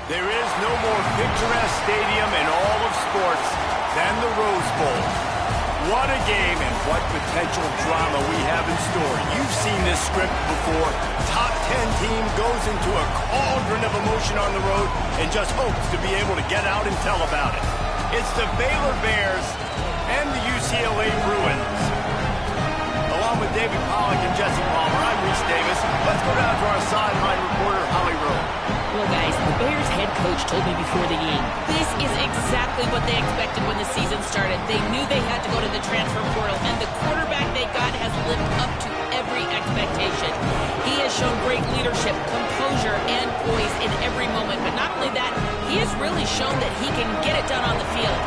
There is no more picturesque stadium in all of sports than the Rose Bowl. What a game and what potential drama we have in store. You've seen this script before. Top 10 team goes into a cauldron of emotion on the road and just hopes to be able to get out and tell about it. It's the Baylor Bears and the UCLA Bruins. Along with David Pollack and Jesse Palmer, I'm Reese Davis. Let's go down to our sideline reporter, Holly Rowe. Well, guys, the Bears head coach told me before the game, this is exactly what they expected when the season started. They knew they had to go to the transfer portal, and the quarterback they got has lived up to every expectation. He has shown great leadership, composure, and poise in every moment. But not only that, he has really shown that he can get it done on the field.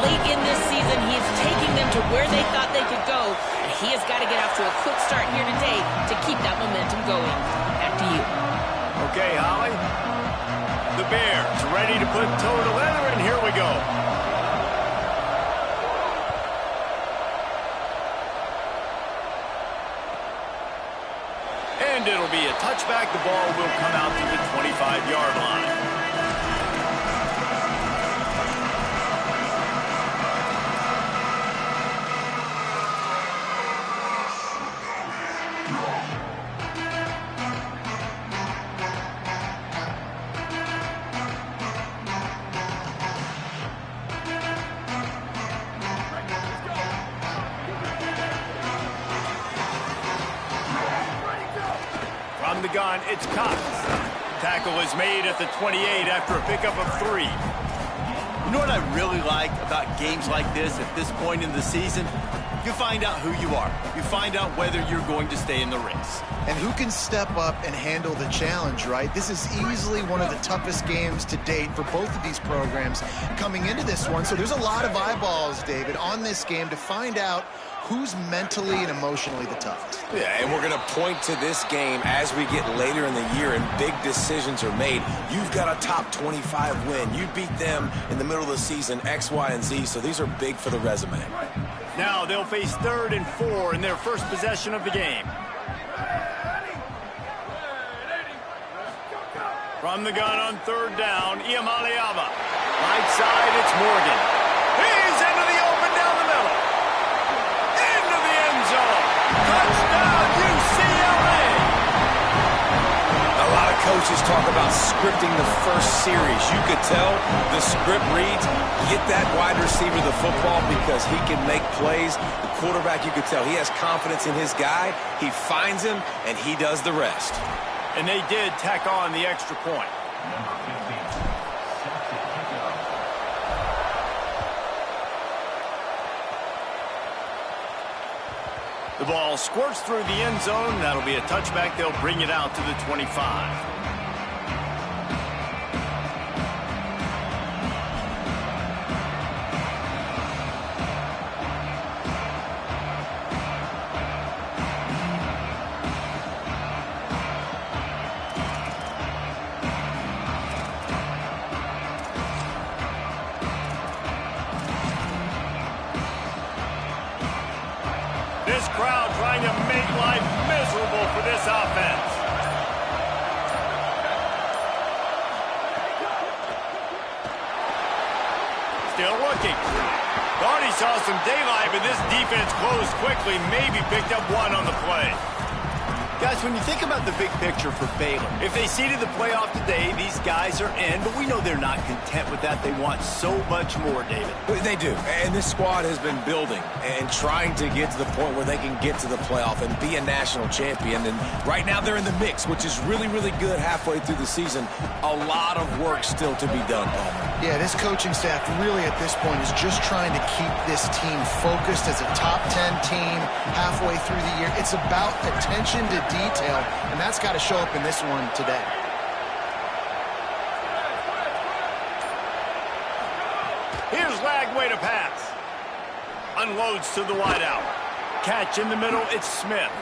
Late in this season, he is taking them to where they thought they could go. And he has got to get off to a quick start here today to keep that momentum going. Back to you. Okay, Holly. The Bears ready to put toe to leather, and here we go. And it'll be a touchback. The ball will come out to the 25-yard line. From the gun, it's Cox. Tackle is made at the 28 after a pickup of 3. You know what I really like about games like this at this point in the season? You find out who you are. You find out whether you're going to stay in the race. And who can step up and handle the challenge, right? This is easily one of the toughest games to date for both of these programs coming into this one. So there's a lot of eyeballs, David, on this game to find out who's mentally and emotionally the toughest. Yeah, and we're going to point to this game as we get later in the year and big decisions are made. You've got a top 25 win. You beat them in the middle of the season, X, Y, and Z, so these are big for the resume. Now they'll face 3rd and 4 in their first possession of the game. From the gun on 3rd down, Iamaleava. Right side, it's Morgan. He's into the open down the middle. Into the end zone. Touchdown, UCLA. A lot of coaches talk about scripting the first series. You could tell the script reads, get that wide receiver the football because he can make plays. The quarterback, you could tell he has confidence in his guy. He finds him, and he does the rest. And they did tack on the extra point. The ball squirts through the end zone. That'll be a touchback. They'll bring it out to the 25. This crowd trying to make life miserable for this offense. Still looking. Thought he saw some daylight, but this defense closed quickly. Maybe picked up one on the play. Guys, when you think about the big picture for Baylor, if they seeded the playoff today, these guys are in, but we know they're not content with that. They want so much more, David. They do, and this squad has been building and trying to get to the point where they can get to the playoff and be a national champion. And right now they're in the mix, which is really, really good halfway through the season. A lot of work still to be done, Palmer. Yeah, this coaching staff really at this point is just trying to keep this team focused as a top 10 team halfway through the year. It's about attention to detail, and that's got to show up in this one today. Here's Lagway to pass. Unloads to the wideout. Catch in the middle, it's Smith.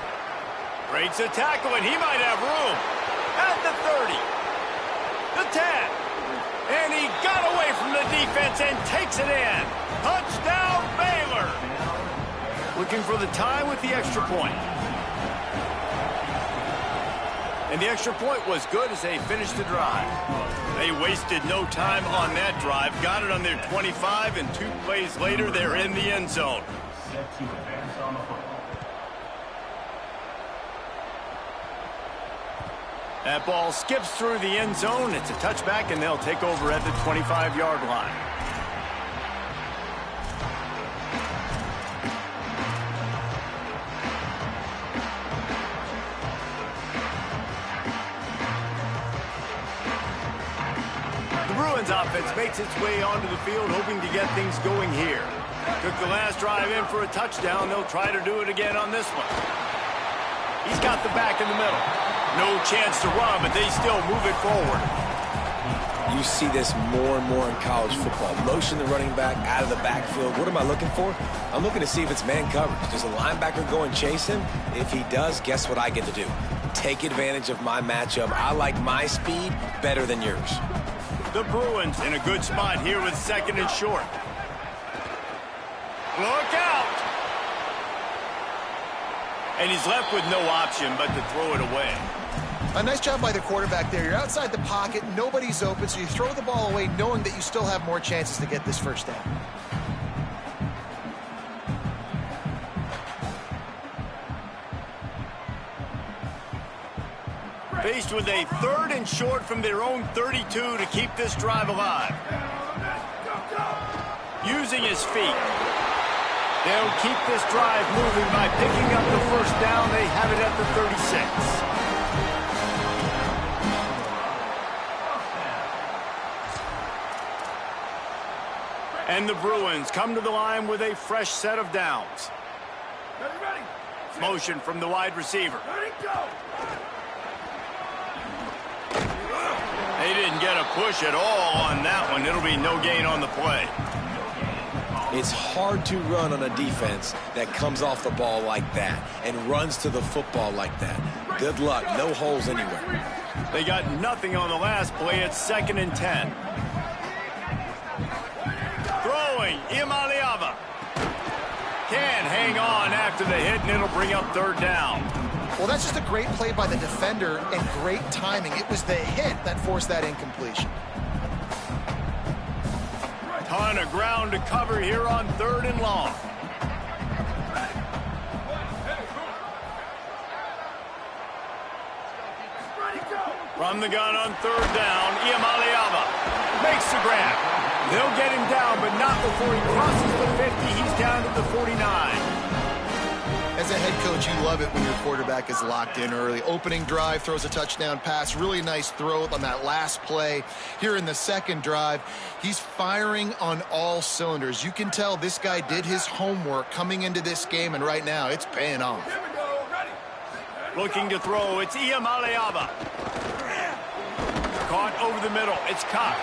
Breaks a tackle, and he might have room. At the 30. The 10. And he got away from the defense and takes it in. Touchdown, Baylor. Looking for the tie with the extra point. And the extra point was good as they finished the drive. They wasted no time on that drive. Got it on their 25, and 2 plays later, they're in the end zone. That ball skips through the end zone. It's a touchback, and they'll take over at the 25-yard line. The Bruins offense makes its way onto the field, hoping to get things going here. Took the last drive in for a touchdown. They'll try to do it again on this one. He's got the back in the middle. No chance to run, but they still move it forward. You see this more and more in college football. Motion the running back out of the backfield. What am I looking for? I'm looking to see if it's man coverage. Does the linebacker go and chase him? If he does, guess what I get to do? Take advantage of my matchup. I like my speed better than yours. The Bruins in a good spot here with 2nd and short. Look out! And he's left with no option but to throw it away. A nice job by the quarterback there. You're outside the pocket, nobody's open, so you throw the ball away knowing that you still have more chances to get this first down. Faced with a 3rd and short from their own 32 to keep this drive alive. Using his feet. They'll keep this drive moving by picking up the first down. They have it at the 36. And the Bruins come to the line with a fresh set of downs. Motion from the wide receiver. They didn't get a push at all on that one. It'll be no gain on the play. It's hard to run on a defense that comes off the ball like that and runs to the football like that. Good luck. No holes anywhere. They got nothing on the last play. It's 2nd and 10. Throwing, Imaliava. Can't hang on after the hit, and it'll bring up 3rd down. Well, that's just a great play by the defender and great timing. It was the hit that forced that incompletion. Ton of ground to cover here on 3rd and long. From the gun on 3rd down, Imaliava makes the grab. They'll get him down, but not before he crosses the 50. He's down to the 49. As a head coach, you love it when your quarterback is locked in early. Opening drive, throws a touchdown pass. Really nice throw on that last play. Here in the 2nd drive, he's firing on all cylinders. You can tell this guy did his homework coming into this game, and right now it's paying off. Looking to throw, it's Imaliava. Caught over the middle, it's Cox.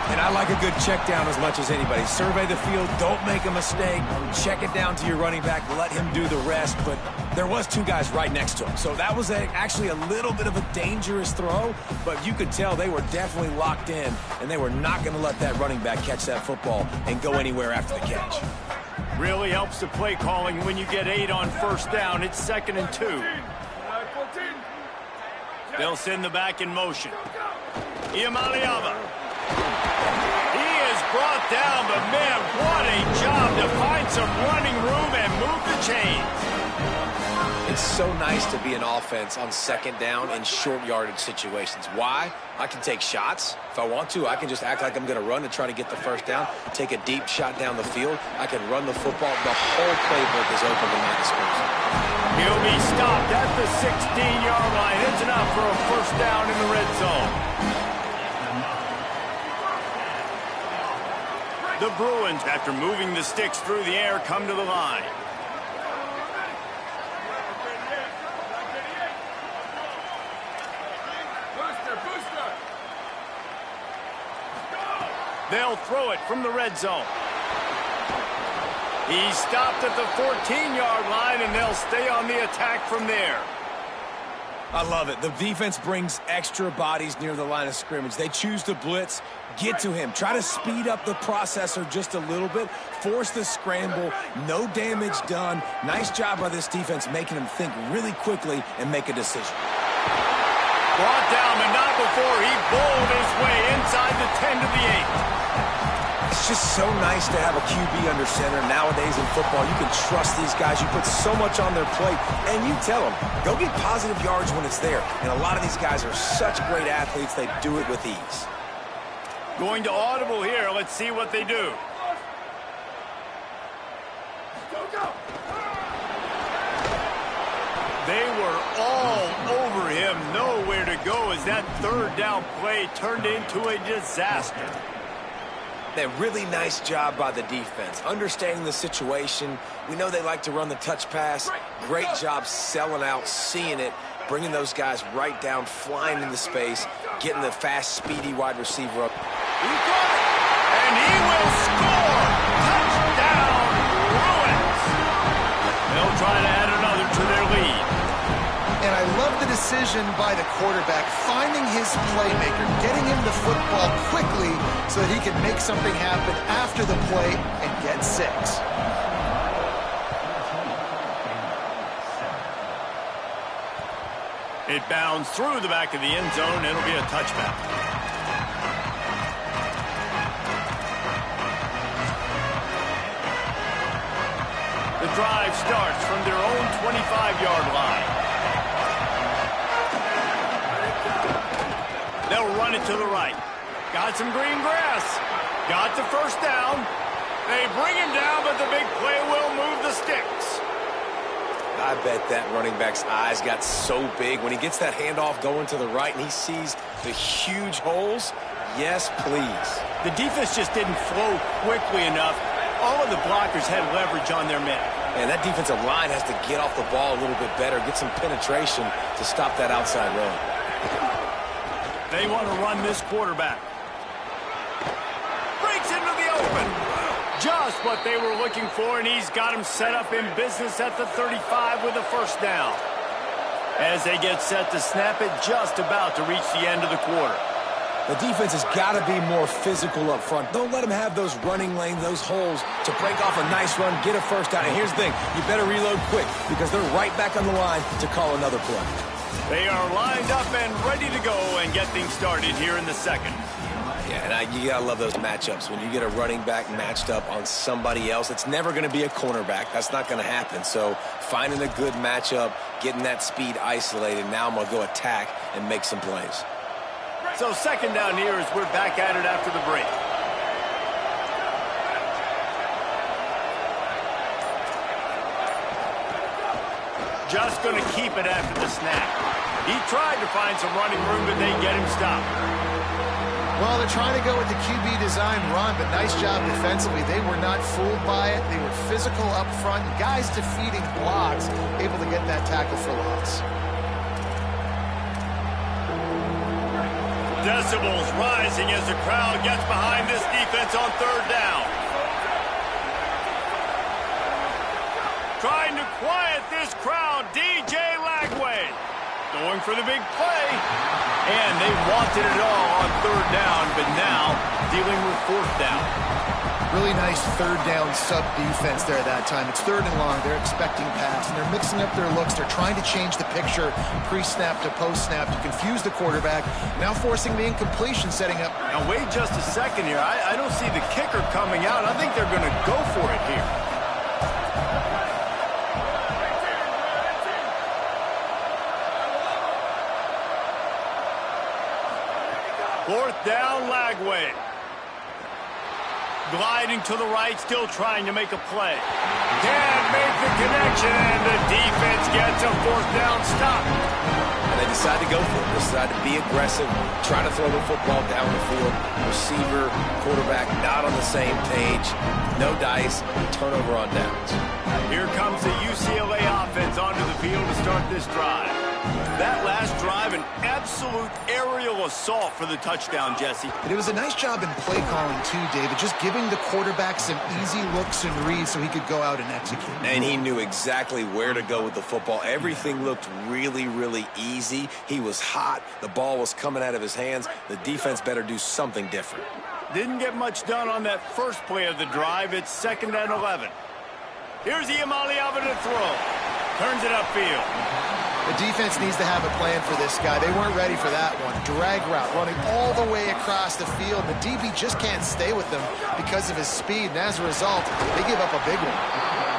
And I like a good check down as much as anybody. Survey the field, don't make a mistake. Check it down to your running back, let him do the rest. But there was 2 guys right next to him. So that was actually a little bit of a dangerous throw, but you could tell they were definitely locked in, and they were not going to let that running back catch that football and go anywhere after the catch. Really helps the play calling when you get 8 on 1st down. It's 2nd and 2. They'll send the back in motion. Imaliava. He is brought down, but man, what a job to find some running room and move the chains. It's so nice to be an offense on 2nd down in short yardage situations. Why? I can take shots. If I want to, I can just act like I'm going to run to try to get the first down, take a deep shot down the field. I can run the football. The whole playbook is open to my disposal. He'll be stopped at the 16-yard line. It's enough for a first down in the red zone. The Bruins, after moving the sticks through the air, come to the line. They'll throw it from the red zone. He's stopped at the 14-yard line, and they'll stay on the attack from there. I love it. The defense brings extra bodies near the line of scrimmage. They choose to blitz, get to him, try to speed up the processor just a little bit, force the scramble, no damage done. Nice job by this defense making him think really quickly and make a decision. Brought down, but not before he bowled his way inside the 10 to the 8. It's just so nice to have a QB under center. Nowadays in football, you can trust these guys. You put so much on their plate, and you tell them, go get positive yards when it's there. And a lot of these guys are such great athletes, they do it with ease. Going to audible here. Let's see what they do. They were all over him, nowhere to go as that third down play turned into a disaster. A really nice job by the defense, understanding the situation. We know they like to run the touch pass. Great job selling out, seeing it, bringing those guys right down, flying into space, getting the fast, speedy wide receiver up. He got it, and he will score. Touchdown, Bruins. They'll try to add another to their lead. And I love the decision by the quarterback, finding his playmaker, getting him the football quickly so that he can make something happen after the play and get 6. It bounds through the back of the end zone. It'll be a touchback. The drive starts from their own 25-yard line. They'll run it to the right. Got some green grass. Got the first down. They bring him down, but the big play will move the sticks. I bet that running back's eyes got so big when he gets that handoff going to the right and he sees the huge holes. Yes, please. The defense just didn't flow quickly enough. All of the blockers had leverage on their men. And that defensive line has to get off the ball a little bit better, get some penetration to stop that outside run. They want to run this quarterback. Breaks into the open. Just what they were looking for, and he's got him set up in business at the 35 with a first down. As they get set to snap it, just about to reach the end of the quarter. The defense has got to be more physical up front. Don't let them have those running lanes, those holes to break off a nice run, get a first down. And here's the thing, you better reload quick because they're right back on the line to call another play. They are lined up and ready to go and get things started here in the second. Yeah, and you got to love those matchups. When you get a running back matched up on somebody else, it's never going to be a cornerback. That's not going to happen. So finding a good matchup, getting that speed isolated, now I'm going to go attack and make some plays. So second down here as we're back at it after the break. Just going to keep it after the snap. He tried to find some running room, but they get him stopped. Well, they're trying to go with the QB design run, but nice job defensively. They were not fooled by it. They were physical up front. Guys defeating blocks, able to get that tackle for loss. Decibels rising as the crowd gets behind this defense on third down. Trying to quiet this crowd, DJ Lagway. Going for the big play. And they wanted it all on third down, but now dealing with fourth down. Really nice third down sub-defense there that time. It's third and long. They're expecting pass, and they're mixing up their looks. They're trying to change the picture pre-snap to post-snap to confuse the quarterback, now forcing the incompletion, setting up. Now, wait just a second here. I don't see the kicker coming out. I think they're going to go for it here. Fourth down, Lagway. Gliding to the right, still trying to make a play. Can't make the connection, and the defense gets a fourth down stop. And they decide to go for it. They decide to be aggressive, try to throw the football down the field. Receiver, quarterback, not on the same page. No dice, turnover on downs. Here comes the UCLA offense onto the field to start this drive. That last drive, an absolute aerial assault for the touchdown, Jesse. And it was a nice job in play calling, too, David, just giving the quarterback some easy looks and reads so he could go out and execute. And he knew exactly where to go with the football. Everything looked really, really easy. He was hot. The ball was coming out of his hands. The defense better do something different. Didn't get much done on that first play of the drive. It's 2nd and 11. Here's Iamaleava to throw. Turns it upfield. The defense needs to have a plan for this guy. They weren't ready for that one. Drag route, running all the way across the field. The DB just can't stay with them because of his speed, and as a result, they give up a big one.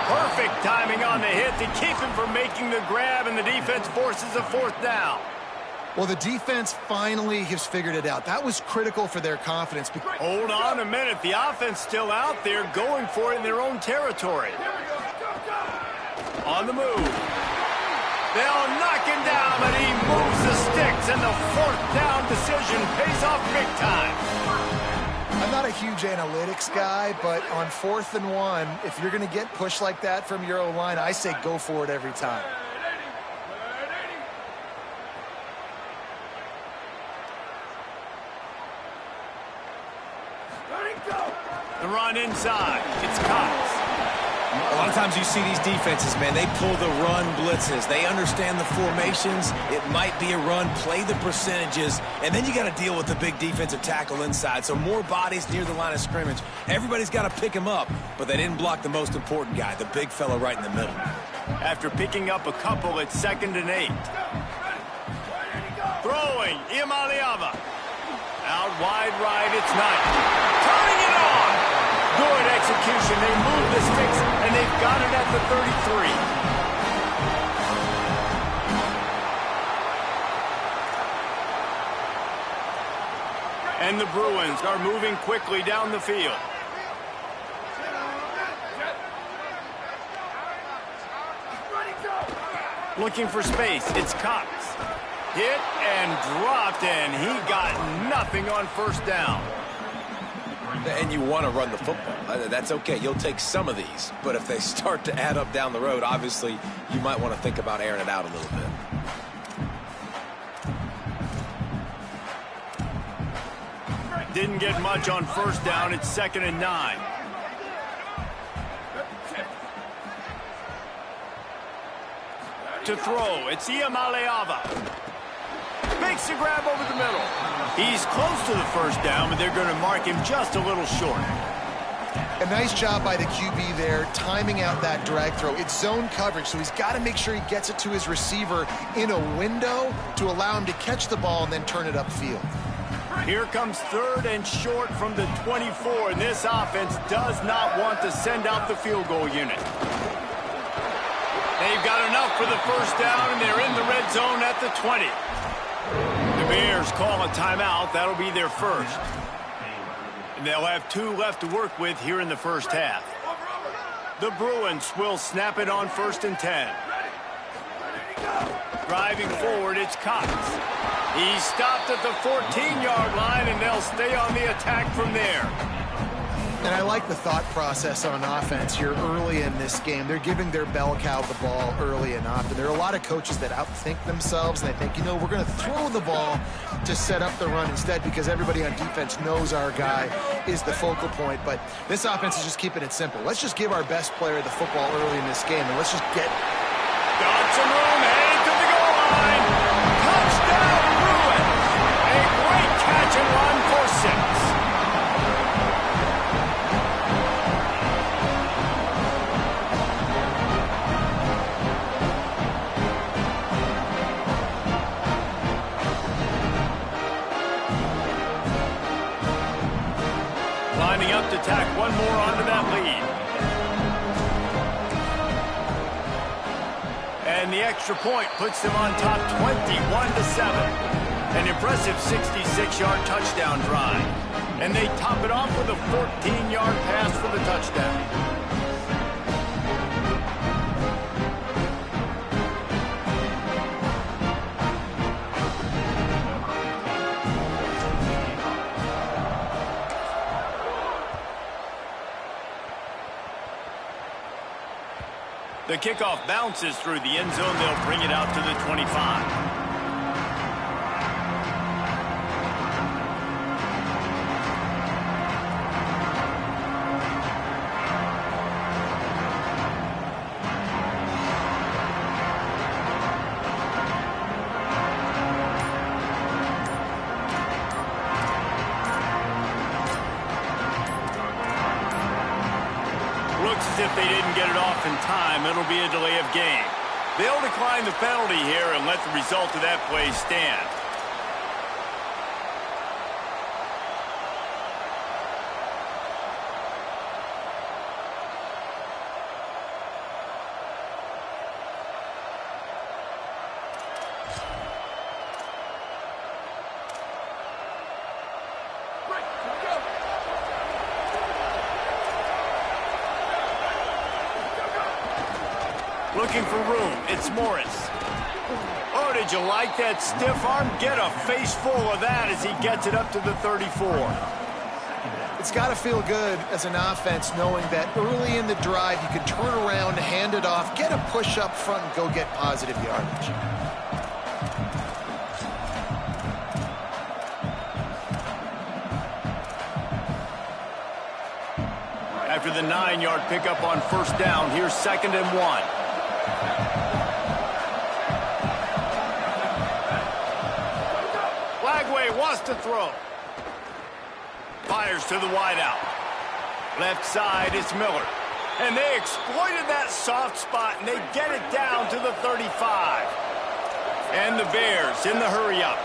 Perfect timing on the hit to keep him from making the grab, and the defense forces a 4th down. Well, the defense finally has figured it out. That was critical for their confidence. Hold on a minute. The offense still out there going for it in their own territory. On the move. They'll knock him down, but he moves the sticks, and the 4th down decision pays off big time. I'm not a huge analytics guy, but on 4th and 1, if you're going to get pushed like that from your O-line, I say go for it every time. The run inside. It's Cox. A lot of times you see these defenses, man, they pull the run blitzes. They understand the formations. It might be a run, play the percentages, and then you got to deal with the big defensive tackle inside. So more bodies near the line of scrimmage. Everybody's got to pick him up, but they didn't block the most important guy, the big fella right in the middle. After picking up a couple, it's 2nd and 8. Throwing, Imaliava. Out wide right, it's Knight. Turning it on! Good execution. They move the sticks, and they've got it at the 33. And the Bruins are moving quickly down the field. Looking for space. It's Cox. Hit and dropped, and he got nothing on 1st down. And you want to run the football. That's okay. You'll take some of these. But if they start to add up down the road, obviously, you might want to think about airing it out a little bit. Didn't get much on 1st down. It's 2nd and 9. To throw, it's Iamaleava. Makes the grab over the middle. He's close to the 1st down, but they're going to mark him just a little short. A nice job by the QB there, timing out that drag throw. It's zone coverage, so he's got to make sure he gets it to his receiver in a window to allow him to catch the ball and then turn it upfield. Here comes 3rd and short from the 24, and this offense does not want to send out the field goal unit. They've got enough for the 1st down, and they're in the red zone at the 20. The Bears call a timeout. That'll be their 1st. And they'll have 2 left to work with here in the 1st half. The Bruins will snap it on 1st and 10. Driving forward, it's Cox. He's stopped at the 14-yard line, and they'll stay on the attack from there. And I like the thought process on offense here early in this game. They're giving their bell cow the ball early and often. There are a lot of coaches that outthink themselves, and they think, you know, we're going to throw the ball to set up the run instead because everybody on defense knows our guy is the focal point. But this offense is just keeping it simple. Let's just give our best player the football early in this game, and let's just get... Got some room, headed to the goal line. Touchdown, Bruins. A great catch and run for 6. Lining up to tack one more onto that lead. And the extra point puts them on top 21-7. An impressive 66-yard touchdown drive. And they top it off with a 14-yard pass for the touchdown. The kickoff bounces through the end zone. They'll bring it out to the 25. Looks as if they didn't get it off in time. It'll be a delay of game. They'll decline the penalty here and let the result of that play stand. Looking for room. It's Morris. Oh, did you like that stiff arm? Get a face full of that as he gets it up to the 34. It's got to feel good as an offense knowing that early in the drive you can turn around, hand it off, get a push up front, and go get positive yardage. After the 9-yard pickup on first down, here's 2nd and 1. Wants to throw. Fires to the wideout. Left side, it's Miller. And they exploited that soft spot, and they get it down to the 35. And the Bears in the hurry-up.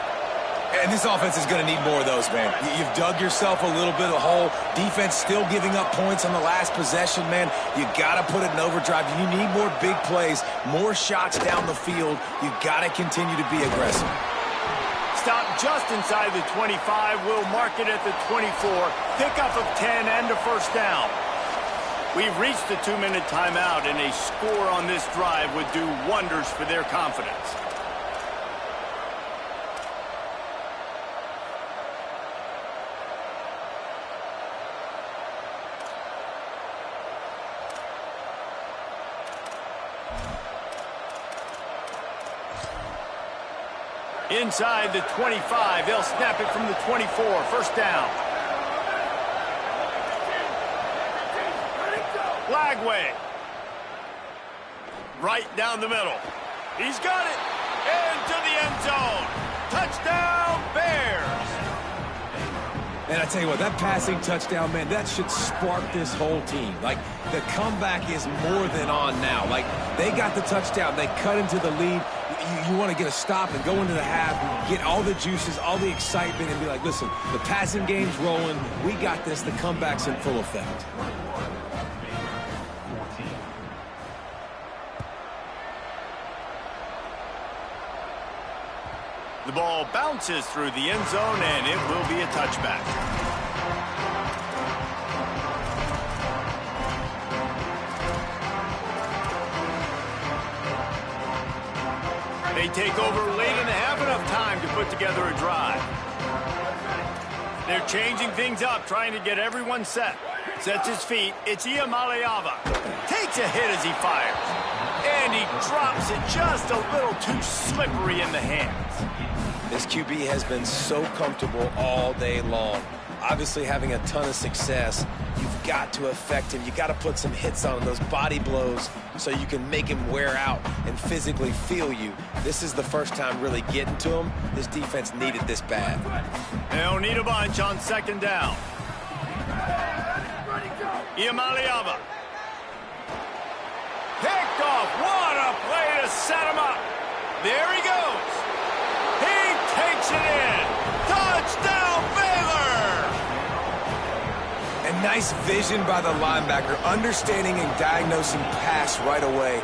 And this offense is going to need more of those, man. You've dug yourself a little bit of a hole. Defense still giving up points on the last possession, man. You got to put it in overdrive. You need more big plays, more shots down the field. You got to continue to be aggressive. Stop just inside the 25. We'll mark it at the 24. Pickup of 10 and a first down. We've reached the 2-minute timeout, and a score on this drive would do wonders for their confidence. Inside the 25, they'll snap it from the 24. First down. Lagway. Right down the middle. He's got it. Into the end zone. Touchdown, Bears. And I tell you what, that passing touchdown, man, that should spark this whole team. Like, the comeback is more than on now. Like, they got the touchdown. They cut into the lead. You want to get a stop and go into the half, get all the juices, all the excitement, and be like, listen, the passing game's rolling. We got this. The comeback's in full effect. The ball bounces through the end zone, and it will be a touchback. They take over late and have enough time to put together a drive. They're changing things up, trying to get everyone set. Sets his feet. It's Iamaleava. Takes a hit as he fires. And he drops it just a little too slippery in the hands. This QB has been so comfortable all day long. Obviously having a ton of success. You've got to affect him. You got to put some hits on him, those body blows, so you can make him wear out and physically feel you. This is the first time really getting to him. This defense needed this bad. They'll need a bunch on 2nd down. Iamaleava. Picked off. What a play to set him up. There he goes. He takes it in. Touchdown, Baylor! And nice vision by the linebacker, understanding and diagnosing pass right away.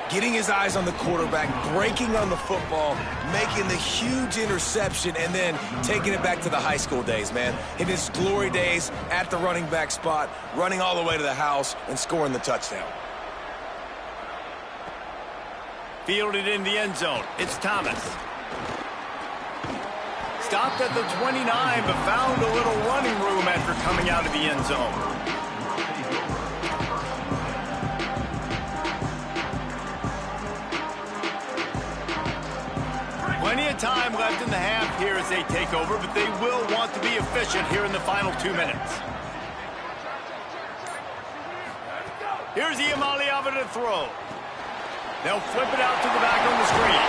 Getting his eyes on the quarterback, breaking on the football, making the huge interception, and then taking it back to the high school days, man. In his glory days at the running back spot, running all the way to the house and scoring the touchdown. Fielded in the end zone. It's Thomas. Stopped at the 29, but found a little running room after coming out of the end zone. Plenty of time left in the half here as they take over, but they will want to be efficient here in the final 2 minutes. Here's Iamaleava to throw. They'll flip it out to the back on the screen.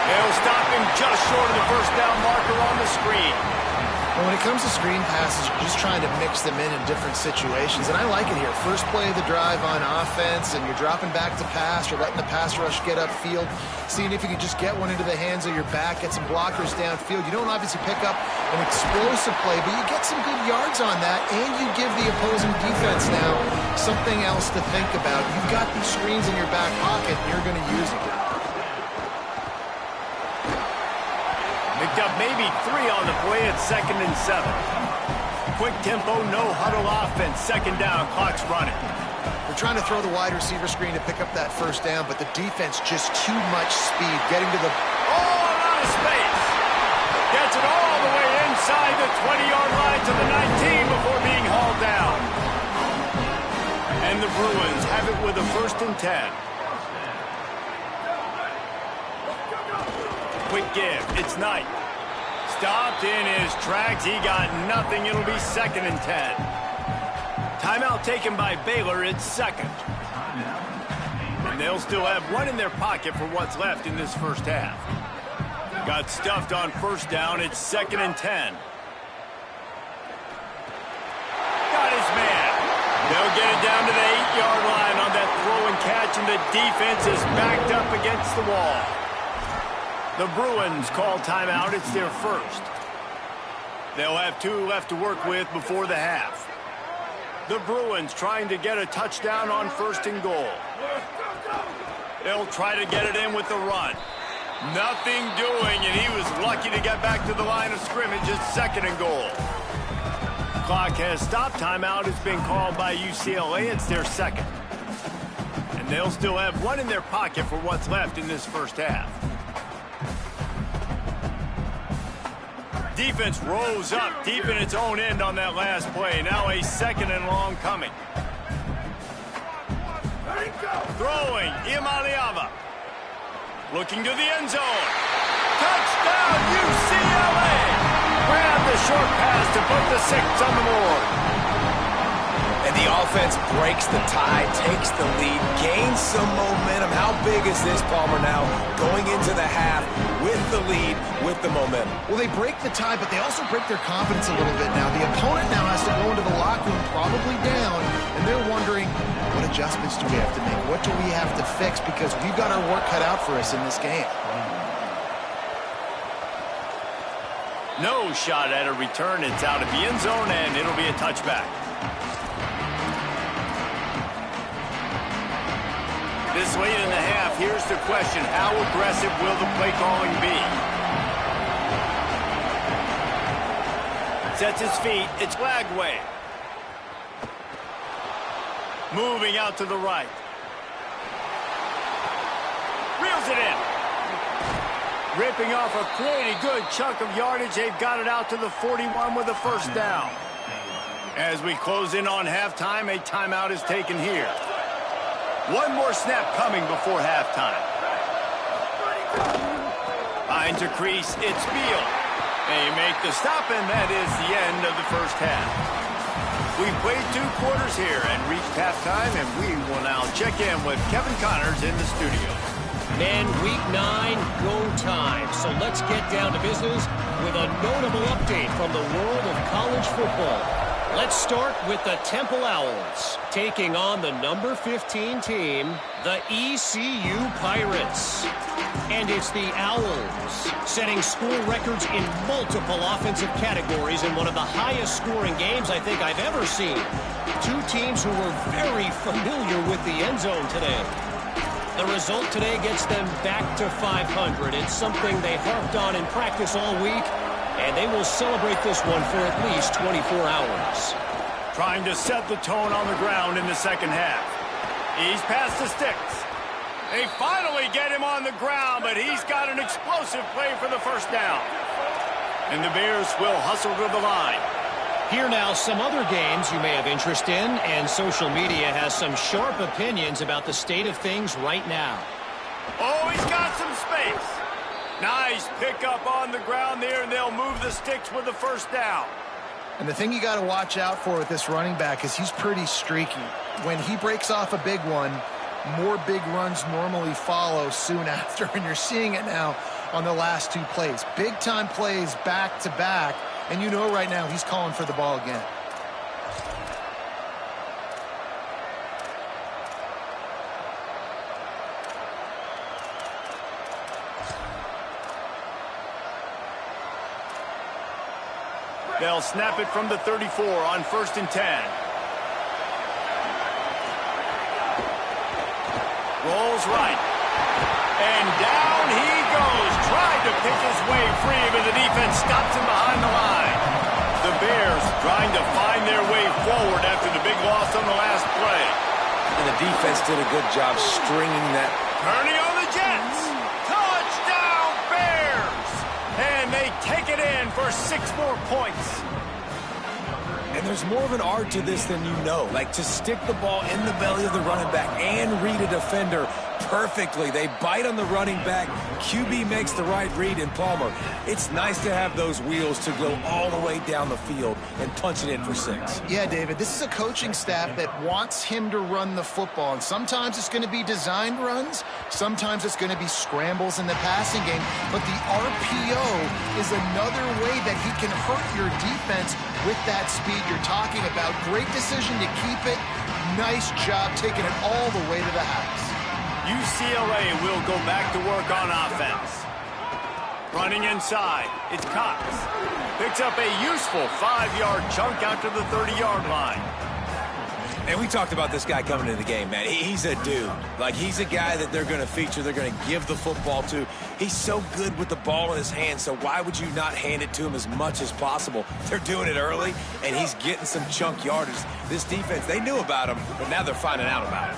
They'll stop him just short of the first down marker on the screen. Well, when it comes to screen passes, you're just trying to mix them in different situations, and I like it here. First play of the drive on offense, and you're dropping back to pass, or letting the pass rush get upfield, seeing if you can just get one into the hands of your back, get some blockers downfield. You don't obviously pick up an explosive play, but you get some good yards on that, and you give the opposing defense now something else to think about. You've got these screens in your back pocket, and you're going to use them. Picked up maybe 3 on the play at 2nd and 7. Quick tempo, no huddle offense. 2nd down, clock's running. They're trying to throw the wide receiver screen to pick up that first down, but the defense just too much speed getting to the... Oh, a lot of space. Gets it all the way inside the 20-yard line to the 19 before being hauled down. And the Bruins have it with a 1st and 10. Quick give. It's Knight. Stopped in his tracks. He got nothing. It'll be 2nd and 10. Timeout taken by Baylor. It's 2nd. And they'll still have one in their pocket for what's left in this first half. Got stuffed on 1st down. It's 2nd and 10. Got his man. They'll get it down to the 8-yard line on that throw and catch, and the defense is backed up against the wall. The Bruins call timeout. It's their 1st. They'll have 2 left to work with before the half. The Bruins trying to get a touchdown on 1st and goal. They'll try to get it in with the run. Nothing doing, and he was lucky to get back to the line of scrimmage. It's 2nd and goal. Clock has stopped. Timeout has been called by UCLA. It's their 2nd. And they'll still have one in their pocket for what's left in this first half. Defense rose up deep in its own end on that last play. Now a 2nd and long coming. Throwing, Imaliava. Looking to the end zone. Touchdown, UCLA! Grab the short pass to put the 6 on the board. And the offense breaks the tie, takes the lead, gains some momentum. How big is this, Palmer, now going into the half with the lead, with the momentum? Well, they break the tie, but they also break their confidence a little bit now. The opponent now has to go into the locker room probably down, and they're wondering, what adjustments do we have to make? What do we have to fix? Because we've got our work cut out for us in this game. No shot at a return. It's out of the end zone, and it'll be a touchback. This late in the half, here's the question. How aggressive will the play calling be? Sets his feet. It's Lagway. Moving out to the right. Reels it in. Ripping off a pretty good chunk of yardage. They've got it out to the 41 with a 1st down. As we close in on halftime, a timeout is taken here. One more snap coming before halftime. Finds a crease. It's Beal. They make the stop, and that is the end of the first half. We've played 2 quarters here and reached halftime, and we will now check in with Kevin Connors in the studio. Men, week 9, go time. So let's get down to business with a notable update from the world of college football. Let's start with the Temple Owls, taking on the number 15 team, the ECU Pirates. And it's the Owls, setting school records in multiple offensive categories in one of the highest scoring games I think I've ever seen. 2 teams who were very familiar with the end zone today. The result today gets them back to 500. It's something they harped on in practice all week, and they will celebrate this one for at least 24 hours. Trying to set the tone on the ground in the second half. He's past the sticks. They finally get him on the ground, but he's got an explosive play for the 1st down. And the Bears will hustle to the line. Here now, some other games you may have interest in, and social media has some sharp opinions about the state of things right now. Oh, he's got some space. Nice pickup on the ground there, and they'll move the sticks with the 1st down. And the thing you got to watch out for with this running back is he's pretty streaky. When he breaks off a big one, more big runs normally follow soon after, and you're seeing it now on the last 2 plays. Big-time plays back-to-back, And you know right now he's calling for the ball again. They'll snap it from the 34 on 1st and 10. Rolls right. And down he goes. Tried to pick his way free, but the defense stops him behind the line. The Bears trying to find their way forward after the big loss on the last play. And the defense did a good job stringing that. Turning on the Jets. Touchdown Bears! And they take it in for 6 more points. And there's more of an art to this than you know. Like to stick the ball in the belly of the running back and read a defender perfectly. They bite on the running back. QB makes the right read in Palmer. It's nice to have those wheels to go all the way down the field and punch it in for 6. Yeah, David, this is a coaching staff that wants him to run the football. And sometimes it's going to be designed runs. Sometimes it's going to be scrambles in the passing game. But the RPO is another way that he can hurt your defense with that speed you're talking about. Great decision to keep it. Nice job taking it all the way to the house. UCLA will go back to work on offense. Running inside, it's Cox. Picks up a useful 5-yard chunk out to the 30-yard line. And we talked about this guy coming into the game, man. He's a dude. Like, he's a guy that they're going to feature, they're going to give the football to. He's so good with the ball in his hand, so why would you not hand it to him as much as possible? They're doing it early, and he's getting some chunk yardage. This defense, they knew about him, but now they're finding out about it.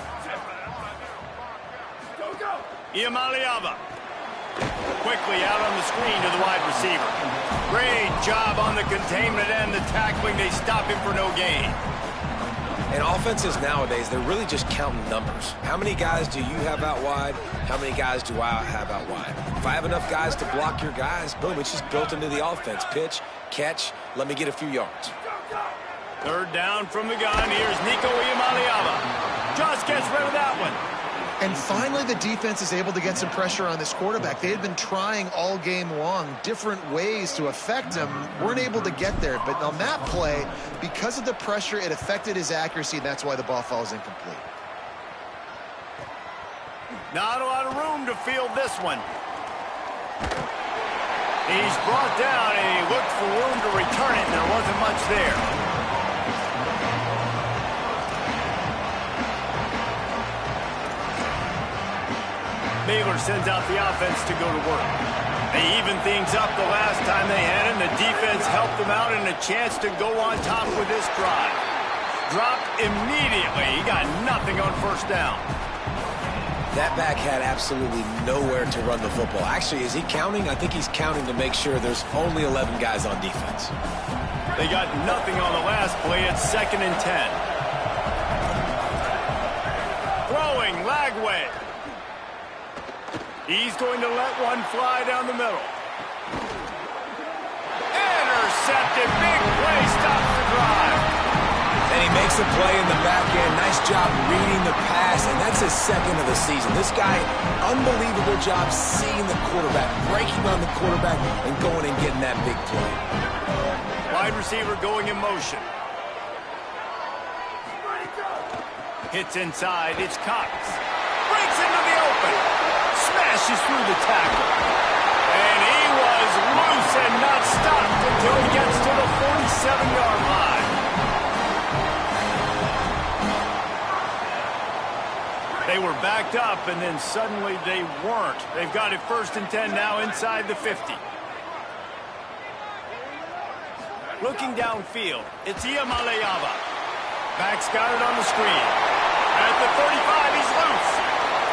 Iamaleava. Quickly out on the screen to the wide receiver. Great job on the containment and the tackling. They stop him for no gain. And offenses nowadays, they're really just counting numbers. How many guys do you have out wide? How many guys do I have out wide? If I have enough guys to block your guys, boom, it's just built into the offense. Pitch, catch, let me get a few yards. 3rd down from the gun. Here's Nico Iamaleava. Just gets rid of that one. And finally, the defense is able to get some pressure on this quarterback. They had been trying all game long different ways to affect him. Weren't able to get there. But on that play, because of the pressure, it affected his accuracy. That's why the ball falls incomplete. Not a lot of room to field this one. He's brought down, and he looked for room to return it, and there wasn't much there. Baylor sends out the offense to go to work. They even things up the last time they had him. The defense helped them out and a chance to go on top with this drive. Dropped immediately. He got nothing on 1st down. That back had absolutely nowhere to run the football. Actually, is he counting? I think he's counting to make sure there's only 11 guys on defense. They got nothing on the last play. It's 2nd and 10. Throwing, Lagway. He's going to let one fly down the middle. Intercepted. Big play. Stops the drive. And he makes a play in the back end. Nice job reading the pass, and that's his 2nd of the season. This guy, unbelievable job seeing the quarterback, breaking on the quarterback, and going and getting that big play. Wide receiver going in motion. Hits inside. It's Cox. Breaks into the open. Smashes through the tackle. And he was loose and not stopped until he gets to the 47-yard line. They were backed up, and then suddenly they weren't. They've got it 1st and 10 now inside the 50. Looking downfield, it's Iamaleava. Back's got it on the screen. At the 35, he's loose.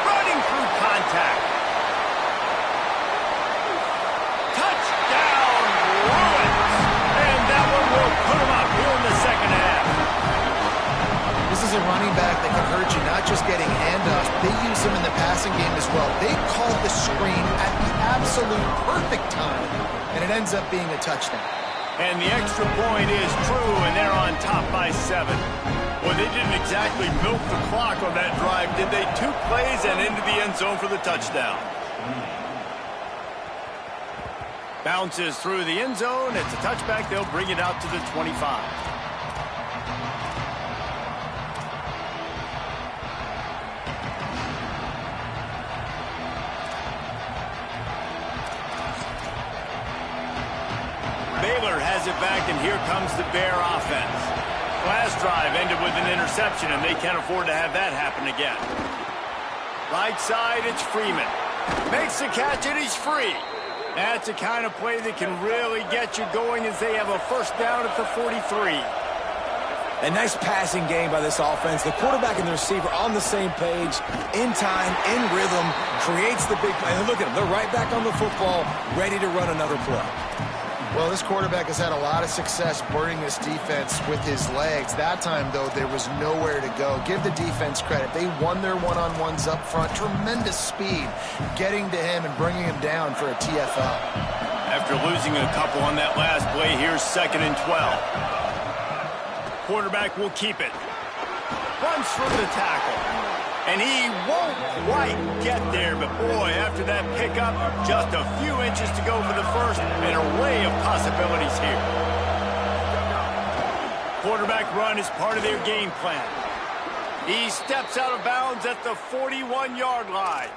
Running through contact. Touchdown, Bruins. And that one will put him up here in the 2nd half. This is a running back that can hurt you, not just getting handoffs. They use him in the passing game as well. They called the screen at the absolute perfect time, and it ends up being a touchdown. And the extra point is true, and they're on top by 7. Well, they didn't exactly milk the clock on that drive, did they? 2 plays and into the end zone for the touchdown. Bounces through the end zone. It's a touchback. They'll bring it out to the 25. Baylor has it back, and here comes the Bear offense. Last drive ended with an interception, and they can't afford to have that happen again. Right side, it's Freeman. Makes the catch, and he's free. That's the kind of play that can really get you going as they have a first down at the 43. A nice passing game by this offense. The quarterback and the receiver on the same page, in time, in rhythm, creates the big play. And look at them. They're right back on the football, ready to run another play. Well, this quarterback has had a lot of success burning this defense with his legs. That time, though, there was nowhere to go. Give the defense credit. They won their one-on-ones up front. Tremendous speed getting to him and bringing him down for a TFL. After losing a couple on that last play, here's 2nd and 12. Quarterback will keep it. Runs through the tackle. And he won't quite get there, but boy, after that pickup, just a few inches to go for the first, and an array of possibilities here. Quarterback run is part of their game plan. He steps out of bounds at the 41-yard line.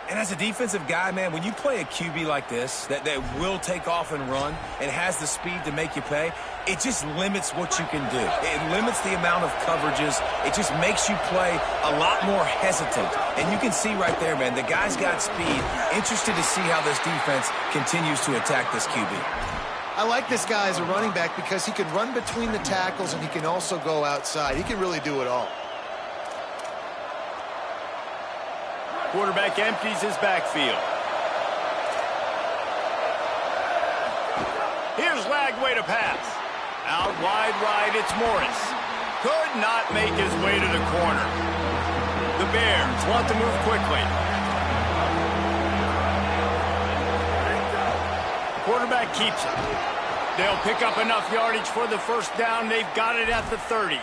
And as a defensive guy, man, when you play a QB like this, that will take off and run and has the speed to make you pay, it just limits what you can do. It limits the amount of coverages. It just makes you play a lot more hesitant. And you can see right there, man, the guy's got speed. Interested to see how this defense continues to attack this QB. I like this guy as a running back because he can run between the tackles and he can also go outside. He can really do it all. Quarterback empties his backfield. Here's Lagway to pass. Out wide right, it's Morris. Could not make his way to the corner. The Bears want to move quickly. Quarterback keeps it. They'll pick up enough yardage for the first down. They've got it at the 30.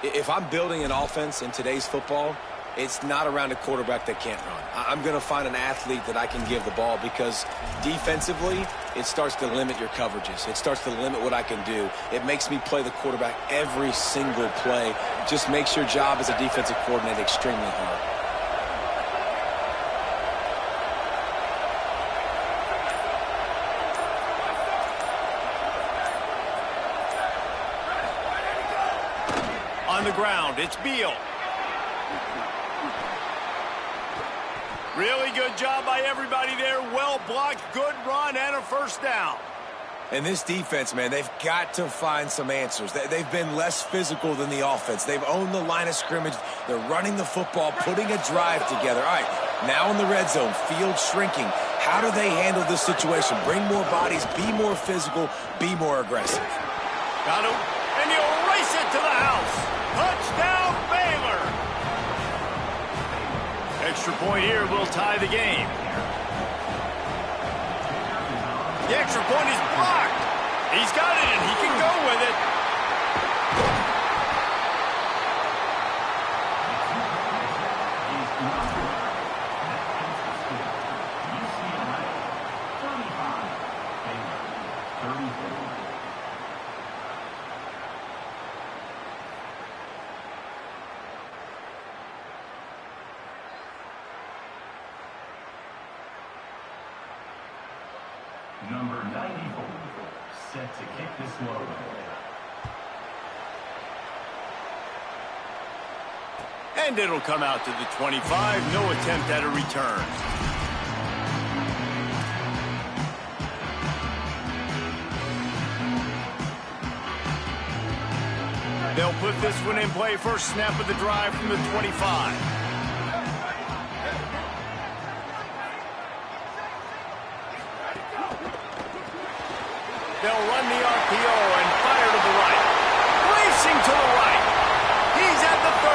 If I'm building an offense in today's football, it's not around a quarterback that can't run. I'm going to find an athlete that I can give the ball because defensively, it starts to limit your coverages. It starts to limit what I can do. It makes me play the quarterback every single play. Just makes your job as a defensive coordinator extremely hard. On the ground, it's Beal. Really good job by everybody there. Well blocked, good run, and a first down. And this defense, man, they've got to find some answers. They've been less physical than the offense. They've owned the line of scrimmage. They're running the football, putting a drive together. All right, now in the red zone, field shrinking. How do they handle this situation? Bring more bodies, be more physical, be more aggressive. Got him, and he'll race it to the house. Touchdown, Baylor. Extra point here will tie the game. The extra point is blocked. He's got it, and he can go with it. Number 94, set to kick this one. And it'll come out to the 25. No attempt at a return. They'll put this one in play. First snap of the drive from the 25. They'll run the RPO and fire to the right. Racing to the right. He's at the 30.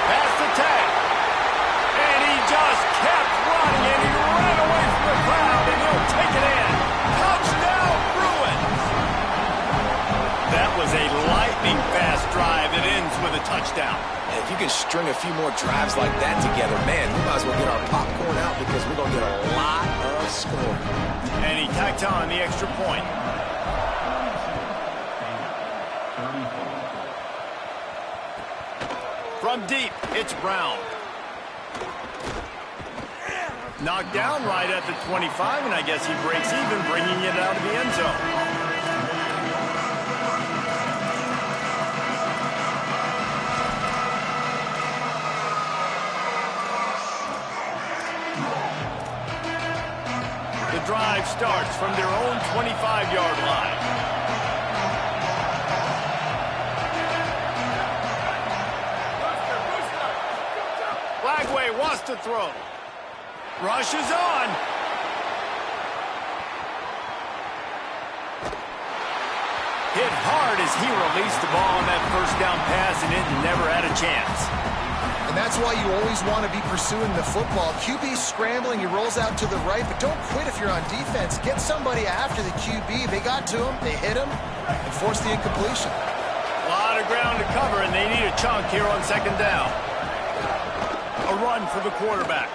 Past the tag. And he just kept running, and he ran away from the crowd, and he'll take it in. Touchdown, Bruins. That was a lightning-fast drive that ends with a touchdown. If If you can string a few more drives like that together, man, we might as well get our popcorn out because we're going to get a lot of scoring. And he tacked on the extra point. From deep, it's Brown. Knocked down right at the 25, and I guess he breaks even, bringing it out of the end zone. The drive starts from their own 25-yard line. Flagway wants to throw. Rushes on. Hit hard as he released the ball on that first down pass, and it never had a chance. And that's why you always want to be pursuing the football. QB's scrambling, he rolls out to the right, but don't quit if you're on defense. Get somebody after the QB. They got to him, they hit him, and forced the incompletion. A lot of ground to cover, and they need a chunk here on second down. A run for the quarterback.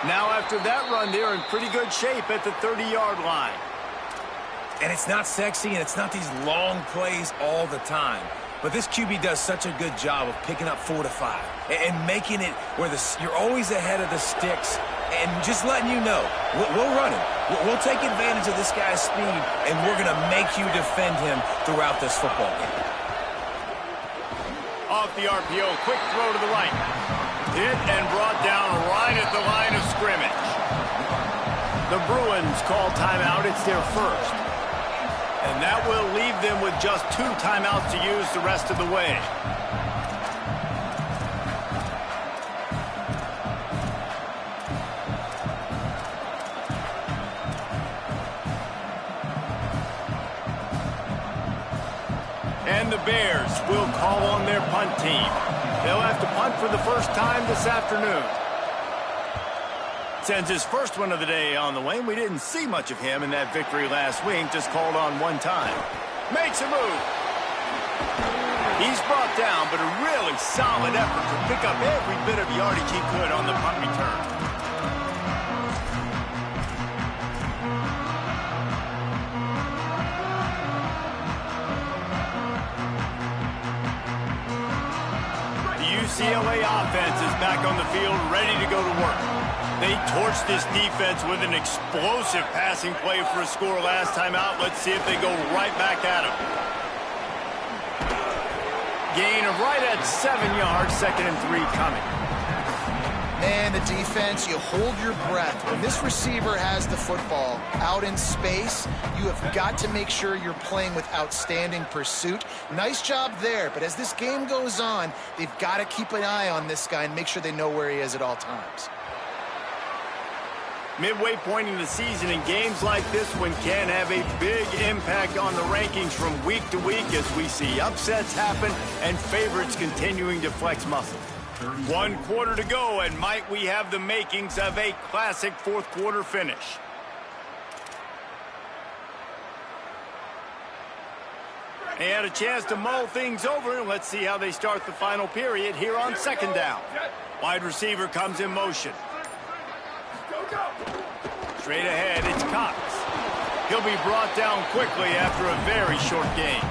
Now after that run, they're in pretty good shape at the 30-yard line. And it's not sexy, and it's not these long plays all the time. But this QB does such a good job of picking up 4 to 5 and making it where you're always ahead of the sticks and just letting you know, we'll run him. We'll take advantage of this guy's speed, and we're going to make you defend him throughout this football game. Off the RPO, quick throw to the right. Hit and brought down right at the line of scrimmage. The Bruins call timeout. It's their first. And that will leave them with just 2 timeouts to use the rest of the way. And the Bears will call on their punt team. They'll have to punt for the first time this afternoon. Sends his first one of the day on the way. We didn't see much of him in that victory last week, just called on one time. Makes a move. He's brought down, but a really solid effort to pick up every bit of yardage he could on the punt return. The UCLA offense is back on the field, ready to go to work. They torched this defense with an explosive passing play for a score last time out. Let's see if they go right back at him. Gain of right at 7 yards, 2nd and 3 coming. Man, the defense, you hold your breath. When this receiver has the football out in space, you have got to make sure you're playing with outstanding pursuit. Nice job there, but as this game goes on, they've got to keep an eye on this guy and make sure they know where he is at all times. Midway point in the season, and games like this one can have a big impact on the rankings from week to week as we see upsets happen and favorites continuing to flex muscle. 1 quarter to go, and might we have the makings of a classic fourth quarter finish. They had a chance to mull things over, and let's see how they start the final period here on second down. Wide receiver comes in motion. Straight ahead, it's Cox. He'll be brought down quickly after a very short game.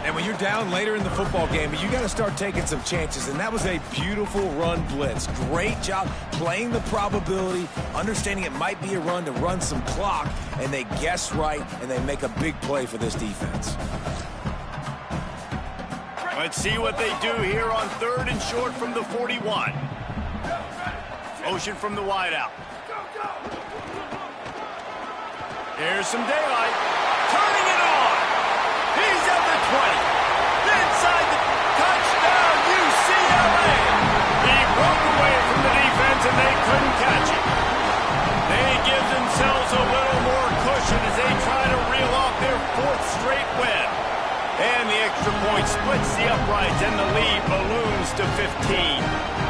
And when you're down later in the football game, you got to start taking some chances, and that was a beautiful run blitz. Great job playing the probability, understanding it might be a run to run some clock, and they guess right, and they make a big play for this defense. Let's see what they do here on 3rd and short from the 41. Motion from the wideout. Here's some daylight. Turning it on. He's at the 20. Inside the touchdown, UCLA. He broke away from the defense, and they couldn't catch it. They give themselves a little more cushion as they try to reel off their 4th straight win. And the extra point splits the uprights, and the lead balloons to 15.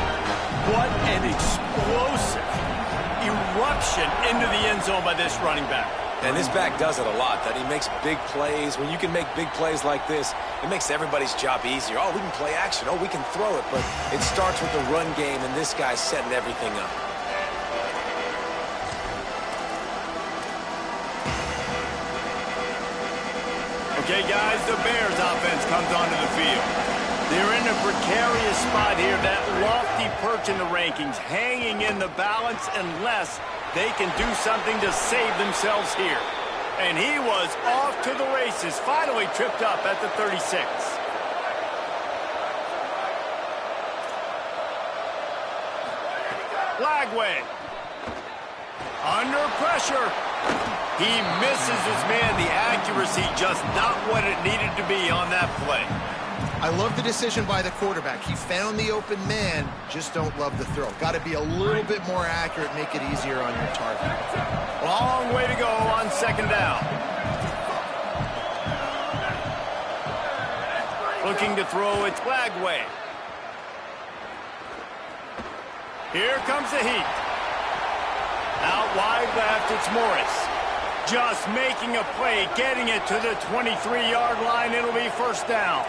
What an explosive eruption into the end zone by this running back. And this back does it a lot, that he makes big plays. When you can make big plays like this, it makes everybody's job easier. Oh, we can play action. Oh, we can throw it. But it starts with the run game, and this guy's setting everything up. Okay, guys, the Bears offense comes onto the field. They're in a precarious spot here, that lofty perch in the rankings, hanging in the balance unless they can do something to save themselves here. And he was off to the races, finally tripped up at the 36. Flagway. Under pressure. He misses his man. The accuracy just not what it needed to be on that play. I love the decision by the quarterback. He found the open man, just don't love the throw. Got to be a little bit more accurate, make it easier on your target. Long way to go on second down. Looking to throw, it's Flagway. Here comes the heat. Out wide left, it's Morris. Just making a play, getting it to the 23-yard line. It'll be first down.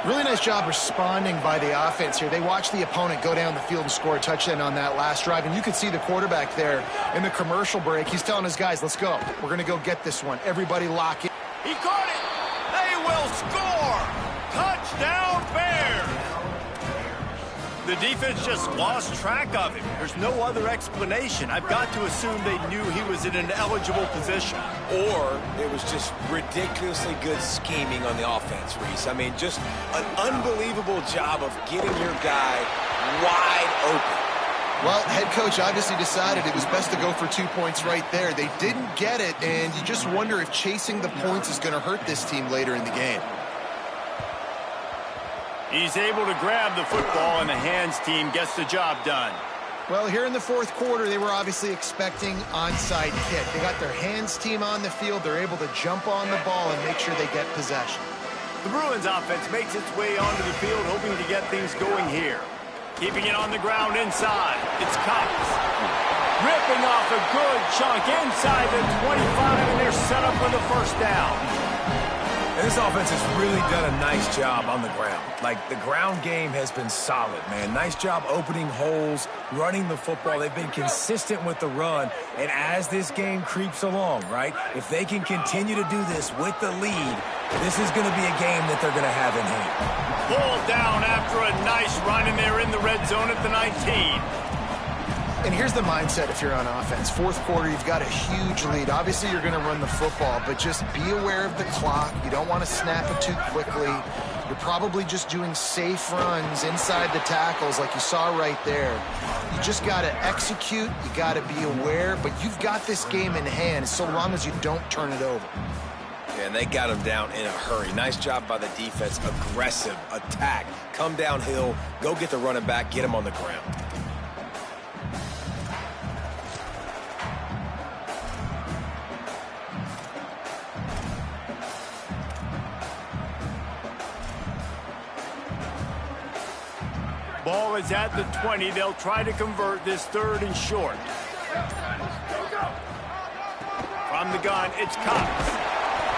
Really nice job responding by the offense here. They watched the opponent go down the field and score a touchdown on that last drive, and you could see the quarterback there in the commercial break. He's telling his guys, let's go. We're going to go get this one. Everybody lock in. He caught it. They will score. Touchdown, Bears. The defense just lost track of him. There's no other explanation. I've got to assume they knew he was in an eligible position. Or it was just ridiculously good scheming on the offense, Reese. I mean, just an unbelievable job of getting your guy wide open. Well, head coach obviously decided it was best to go for 2 points right there. They didn't get it, and you just wonder if chasing the points is going to hurt this team later in the game. He's able to grab the football, and the hands team gets the job done. Well, here in the fourth quarter, they were obviously expecting onside kick. They got their hands team on the field. They're able to jump on the ball and make sure they get possession. The Bruins offense makes its way onto the field, hoping to get things going here. Keeping it on the ground inside. It's Cox. Ripping off a good chunk inside the 25, and they're set up for the first down. And this offense has really done a nice job on the ground. Like, the ground game has been solid, man. Nice job opening holes, running the football. They've been consistent with the run. And as this game creeps along, right, if they can continue to do this with the lead, this is going to be a game that they're going to have in hand. Pulled down after a nice run, and they're in the red zone at the 19. And here's the mindset if you're on offense. Fourth quarter, you've got a huge lead. Obviously, you're going to run the football, but just be aware of the clock. You don't want to snap it too quickly. You're probably just doing safe runs inside the tackles like you saw right there. You just got to execute. You got to be aware, but you've got this game in hand so long as you don't turn it over. Yeah, and they got him down in a hurry. Nice job by the defense. Aggressive attack. Come downhill. Go get the running back. Get him on the ground. Ball is at the 20. They'll try to convert this third and short. From the gun, it's Cox.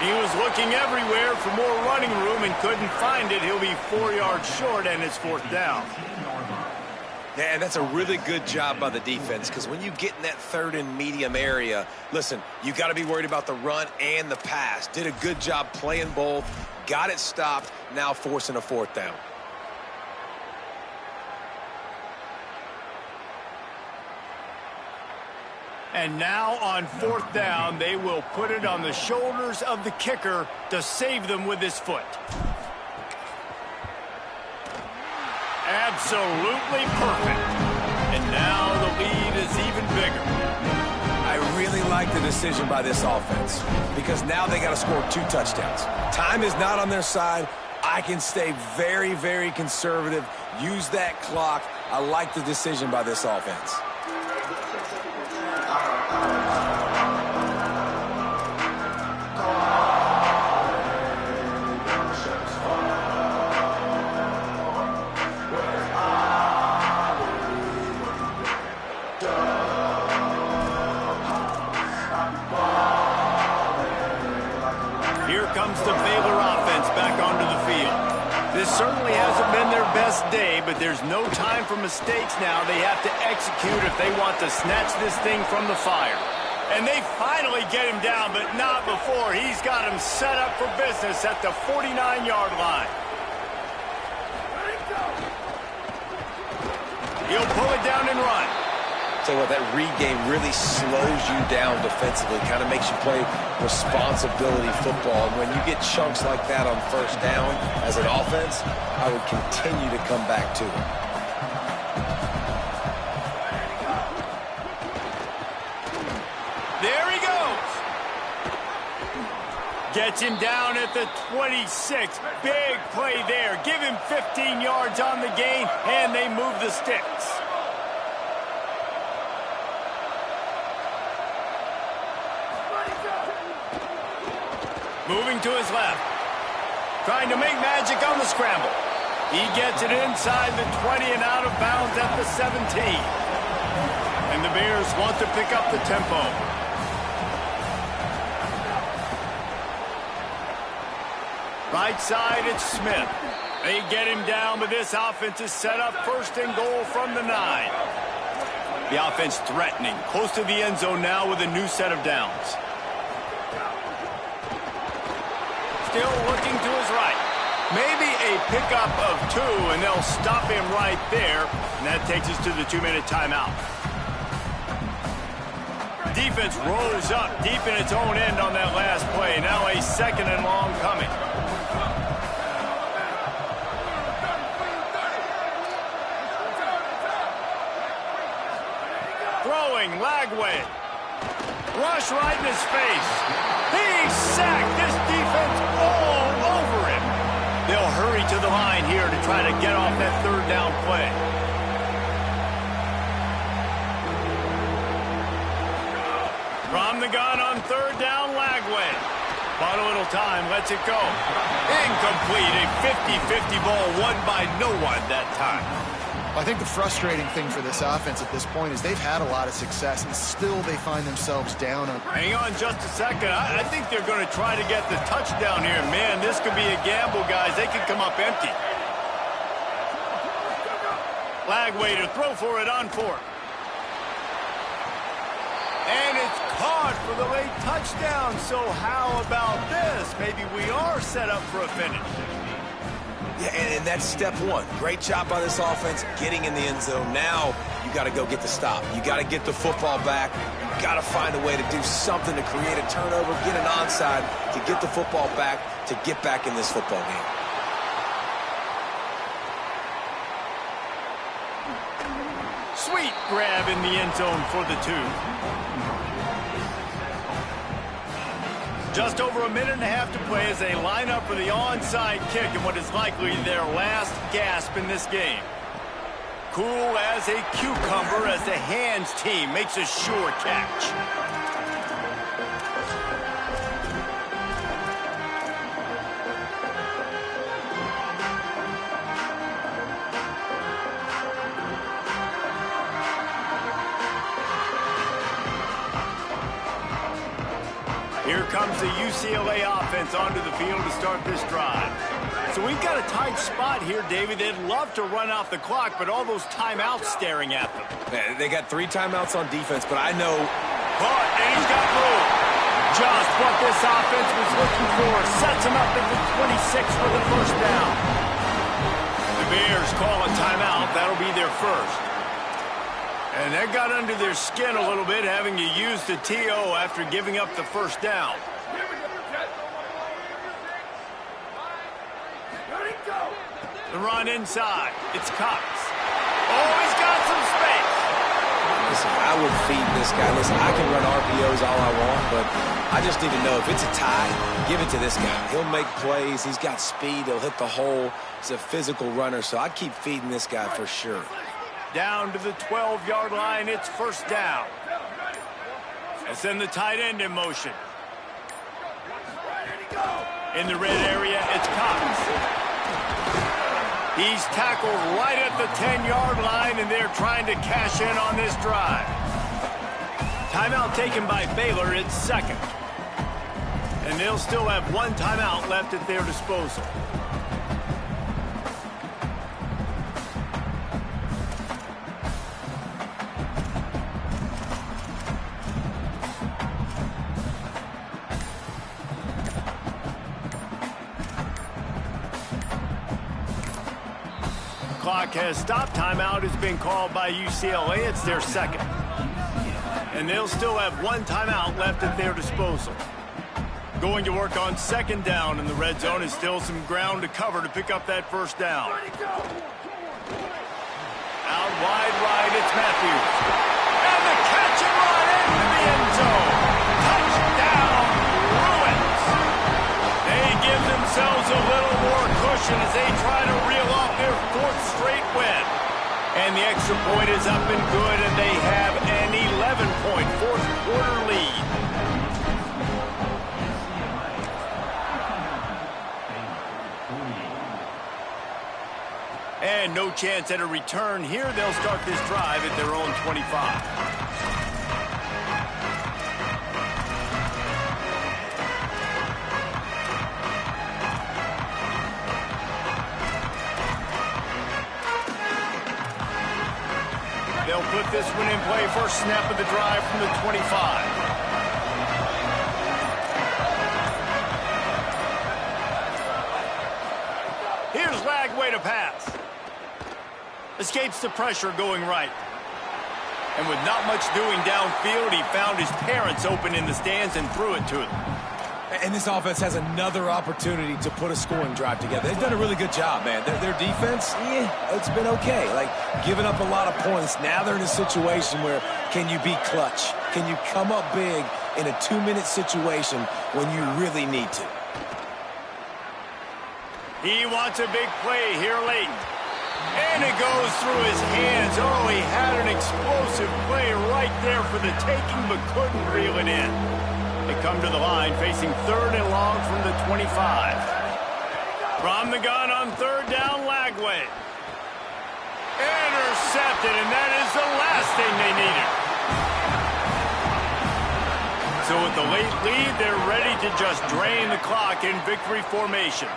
He was looking everywhere for more running room and couldn't find it. He'll be 4 yards short, and it's fourth down. Yeah, and that's a really good job by the defense, because when you get in that third and medium area, listen, you got to be worried about the run and the pass. Did a good job playing both, got it stopped, now forcing a fourth down. And now on fourth down, they will put it on the shoulders of the kicker to save them with his foot. Absolutely perfect. And now the lead is even bigger. I really like the decision by this offense, because now they got to score 2 touchdowns. Time is not on their side. I can stay very, very conservative, use that clock. I like the decision by this offense. certainly hasn't been their best day, but there's no time for mistakes now. They have to execute if they want to snatch this thing from the fire. And they finally get him down, but not before. He's got him set up for business at the 49-yard line. He'll pull it down and run. Tell you what, that read game really slows you down defensively, kind of makes you play responsibility football. And when you get chunks like that on first down as an offense, I would continue to come back to it. There he goes. Gets him down at the 26. Big play there. Give him 15 yards on the gain, and they move the sticks. Moving to his left. Trying to make magic on the scramble. He gets it inside the 20 and out of bounds at the 17. And the Bears want to pick up the tempo. Right side, it's Smith. They get him down, but this offense is set up first and goal from the 9. The offense threatening, close to the end zone now with a new set of downs. Still looking to his right. Maybe a pickup of 2, and they'll stop him right there. And that takes us to the 2-minute timeout. Defense rolls up deep in its own end on that last play. Now a 2nd and long coming. Throwing, Lagway. Rush right in his face. He's sacked. This defense all over him. They'll hurry to the line here to try to get off that 3rd down play. From the gun on 3rd down, Lagway. Bought a little time, lets it go. Incomplete. A 50-50 ball won by no one that time. I think the frustrating thing for this offense at this point is they've had a lot of success, and still they find themselves down. Hang on just a second. I think they're going to try to get the touchdown here. Man, this could be a gamble, guys. They could come up empty. Lagway to throw for it on 4th. And it's caught for the late touchdown. So how about this? Maybe we are set up for a finish. Yeah, and that's step 1. Great job by this offense getting in the end zone. Now you got to go get the stop. You got to get the football back. You got to find a way to do something to create a turnover, get an onside, to get the football back, to get back in this football game. Sweet grab in the end zone for the 2. Just over a minute and a half to play as they line up for the onside kick in what is likely their last gasp in this game. Cool as a cucumber as the hands team makes a sure catch. Here comes the UCLA offense onto the field to start this drive. So we've got a tight spot here, David. They'd love to run off the clock, but all those timeouts staring at them. They got 3 timeouts on defense, but I know... But, and he's got room. Just what this offense was looking for. Sets him up at the 26 for the 1st down. The Bears call a timeout. That'll be their first. And that got under their skin a little bit, having to use the TO after giving up the 1st down. The run inside. It's Cox. Oh, he's got some space. Listen, I would feed this guy. Listen, I can run RPOs all I want, but I just need to know if it's a tie, give it to this guy. He'll make plays. He's got speed. He'll hit the hole. He's a physical runner, so I'd keep feeding this guy for sure. Down to the 12-yard line, it's 1st down. And send the tight end in motion. In the red area, it's Cox. He's tackled right at the 10-yard line, and they're trying to cash in on this drive. Timeout taken by Baylor, it's 2nd. And they'll still have 1 timeout left at their disposal. clock has stopped. Timeout has been called by UCLA. It's their second. And they'll still have one timeout left at their disposal. Going to work on second down in the red zone. Is still some ground to cover to pick up that first down. Out wide right, it's Matthews. And the catch and run into the end zone. Touchdown, Bruins. They give themselves a little more cushion as they try to reel off their fourth straight win. And the extra point is up and good, and they have an 11-point fourth quarter lead. And no chance at a return here. They'll start this drive at their own 25. They'll put this one in play. First snap of the drive from the 25. Here's Lagway to pass. Escapes the pressure going right. And with not much doing downfield, he found his parents open in the stands and threw it to them. And this offense has another opportunity to put a scoring drive together. They've done a really good job, man. Their defense, it's been okay. Like, giving up a lot of points. Now they're in a situation where can you be clutch? Can you come up big in a 2-minute situation when you really need to? He wants a big play here late. And it goes through his hands. Oh, he had an explosive play right there for the taking, but couldn't reel it in. They come to the line, facing third and long from the 25. From the gun on third down, Lagway. Intercepted, and that is the last thing they needed. So with the late lead, they're ready to just drain the clock in victory formation.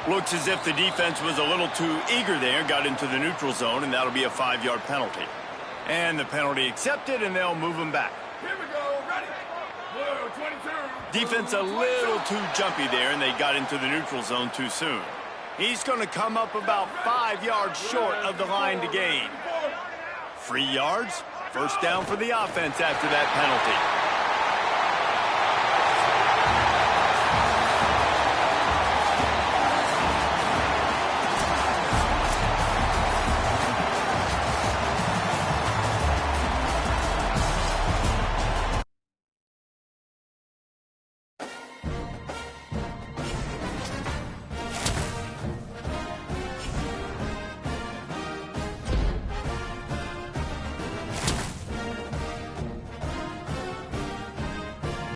Looks as if the defense was a little too eager there, got into the neutral zone, and that'll be a 5-yard penalty. And the penalty accepted, and they'll move them back. Here we go, ready. Blue, 22. Defense a little too jumpy there, and they got into the neutral zone too soon. He's going to come up about 5 yards short of the line to gain. 3 yards, first down for the offense after that penalty.